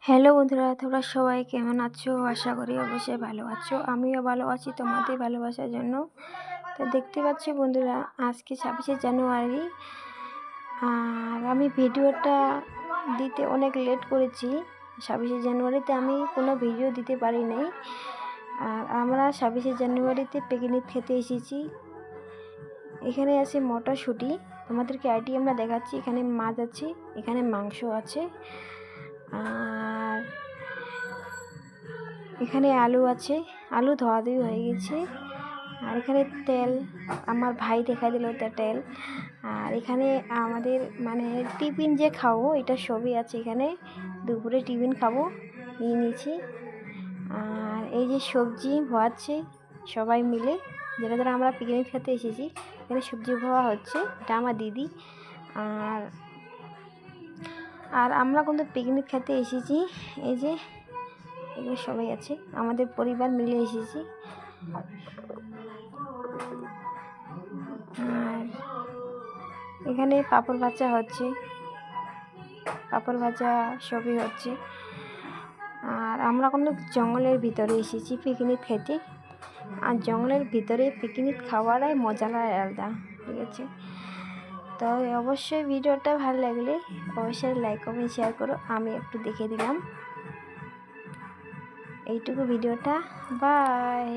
Hello বন্ধুরা, তোমরা সবাই কেমন আছো? আশা করি অবশ্যই ভালো আছো। আমিও ভালো আছি তোমাদের ভালোবাসার জন্য। তো দেখতে পাচ্ছি বন্ধুরা, আজকে 26শে জানুয়ারি। আর আমি ভিডিওটা দিতে অনেক লেট করেছি। 26শে জানুয়ারিতে আমি কোনো ভিডিও দিতে পারি নাই। আর আমরা 26শে জানুয়ারিতে পিকনিক খেতে এসেছি। এখানে আছে মটরশুঁটি, তোমাদেরকে আমরা দেখাচ্ছি। এখানে মাছ আছে, এখানে মাংস আছে, আর এখানে আলু আছে। আলু ধোয়াধুয়ি হয়ে গেছে। আর এখানে তেল, আমার ভাই দেখাই দিল তেল। আর এখানে আমাদের টিফিন যে খাবো এটা সবই আছে। এখানে দুপুরে টিফিন খাবো নিয়ে নিয়েছি। আর এই যে সবজি ভাজছে সবাই মিলে, যারা আমরা পিকনিক খেতে এসেছি। এখানে সবজি খাওয়া হচ্ছে, এটা আমার দিদি। আর আমরা কিন্তু পিকনিক খেতে এসেছি। এই যে এগুলো সবাই আছে, আমাদের পরিবার মিলে এসেছি। আর এখানে পাঁপড় ভাজা হচ্ছে, পাঁপড় ভাজা সবই হচ্ছে। আর আমরা কোনো জঙ্গলের ভিতরে এসেছি পিকনিক খেতে। আর জঙ্গলের ভিতরে পিকনিক খাওয়াটাই মজাটাই আলাদা, ঠিক আছে? তো অবশ্যই ভিডিওটা ভালো লাগলে অবশ্যই লাইক কমেন্ট শেয়ার করো। আমি একটু দেখে দিলাম এইটুকু ভিডিওটা। বাই।